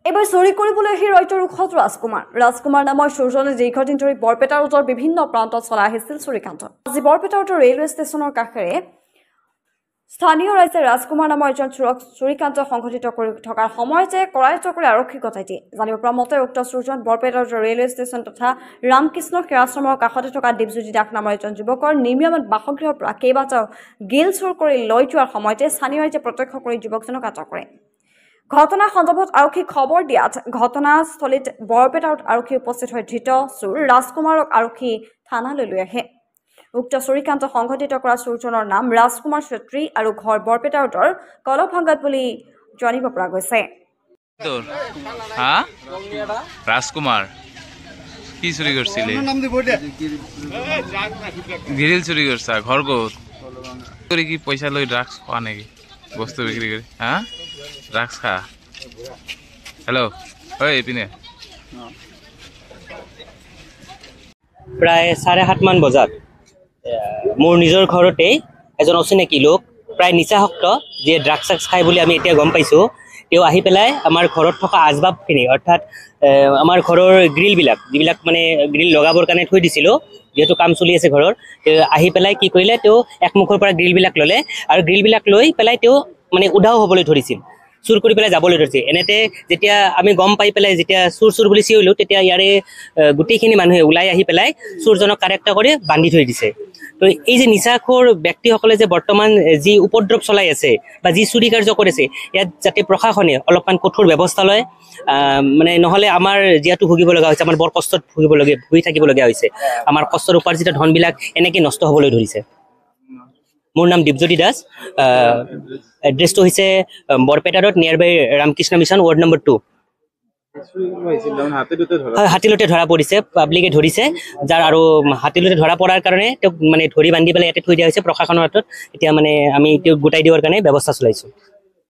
এবাৰ চুৰি কৰিবলৈ আহি ৰাজ্যৰ উখত ৰাজকুমাৰ নামৰ চুৰজনে দীৰ্ঘদিন ধৰি বৰপেটা ৰোডৰ বিভিন্ন প্ৰান্তত চলাই আহিছিল চুৰিকাণ্ড। আজি বৰপেটা ৰোডৰ ৰেলৱে ষ্টেচনৰ কাষেৰে স্থানীয় ৰাইজে ৰাজকুমাৰ নামৰ এজন চোৰক চুৰিকাণ্ড সংঘটিত কৰি থকাৰ সময়তে কৰায়ত্ব কৰি আৰক্ষী গতাই দিয়ে। জানিব পৰা মতে উক্ত চুৰজন বৰপেটা ৰোডৰ ৰেলৱে ষ্টেচন তথা ৰামকৃষ্ণ সেৱাশ্ৰমৰ কাষতে থকা দীপজ্যোতি দাস নামৰ এজন যুৱকৰ নিৰ্মীয়মান বাসগৃহৰ পৰা কেইবাটাও গিল চুৰ কৰি লৈ যোৱাৰ সময়তে স্থানীয় ৰাইজে প্ৰত্যক্ষ কৰি যুৱকজনক আটক কৰে। ঘটনা সন্দৰ্ভত আৰক্ষীক খবৰ দিয়াত ঘটনাস্থলীত বৰপেটা আৰক্ষী উপস্থিত হৈ ধৃত চোৰ ৰাজকুমাৰক আৰক্ষী থানালৈ লৈ আহে। উক্ত চুৰিকাণ্ড সংঘটিত কৰা চোৰজনৰ নাম ৰাজকুমাৰ চেত্ৰী আৰু ঘৰ বৰপেটা ৰোডৰ কলভাংগাত বুলি জানিব পৰা গৈছে। ৰাজকুমাৰ কি চুৰি কৰিছিলে? গ্ৰিল চুৰি কৰিছা? ঘৰ ক'ত? কি পইচা লৈ ড্ৰাগছ খোৱা নেকি? বস্তু বিক্ৰী কৰি ড্ৰাগছ খা? হেল্ল' ঐ এইপিনে প্ৰায় 7:30 মান বজাত মোৰ নিজৰ ঘৰতেই এজন অচিনাকি লোক প্ৰায় নিচাসক্ত যিয়ে ড্ৰাগছ খাই বুলি আমি এতিয়া গম পাইছোঁ, তেওঁ আহি পেলাই আমাৰ ঘৰত থকা আচবাবখিনি অৰ্থাৎ আমাৰ ঘৰৰ গ্ৰিলবিলাক যিবিলাক মানে গ্ৰিল লগাবৰ কাৰণে থৈ দিছিলোঁ, যিহেতু কাম চলি আছে ঘৰৰ, আহি পেলাই কি কৰিলে, তেওঁ একমুখৰ পৰা গ্ৰিলবিলাক ল'লে আৰু গ্ৰিলবিলাক লৈ পেলাই তেওঁ মানে উধাও হ'বলৈ ধৰিছিল, চুৰ কৰি পেলাই যাবলৈ ধৰিছে। এনেতে যেতিয়া আমি গম পাই পেলাই যেতিয়া চুৰ বুলি চিঞৰিলোঁ, তেতিয়া ইয়াৰে গোটেইখিনি মানুহে ওলাই আহি পেলাই চুৰজনক কাৰেক্ট কৰি বান্ধি থৈ দিছে। তো এই যে নিচাখোৰ ব্যক্তিসকলে যে বৰ্তমান যি উপদ্ৰৱ চলাই আছে বা যি চুৰি কাৰ্য কৰিছে, ইয়াত যাতে প্ৰশাসনে অলপমান কঠোৰ ব্যৱস্থা লয়, মানে নহ'লে আমাৰ যিহেতু ভুগিব লগা হৈছে, আমাৰ বৰ কষ্টত ভুগি থাকিবলগীয়া হৈছে, আমাৰ কষ্টৰ উপাৰ্জিত ধনবিলাক এনেকৈ নষ্ট হ'বলৈ ধৰিছে। মোৰ নাম দীপজ্যোতি দাস, এড্ৰেছটো হৈছে বৰপেটা ৰোড নিয়াৰ বাই ৰামকৃষ্ণ মিছন ৱাৰ্ড নম্বৰ 2। হয়, হাতীলতে ধৰা পৰিছে, পাব্লিকে ধৰিছে, যাৰ আৰু হাতীলতে ধৰা পৰাৰ কাৰণে তেওঁক মানে ধৰি বান্ধি পেলাই ইয়াতে থৈ দিয়া হৈছে প্ৰশাসনৰ হাতত। এতিয়া মানে আমি তেওঁক গোটাই দিয়াৰ কাৰণে ব্যৱস্থা চলাইছোঁ।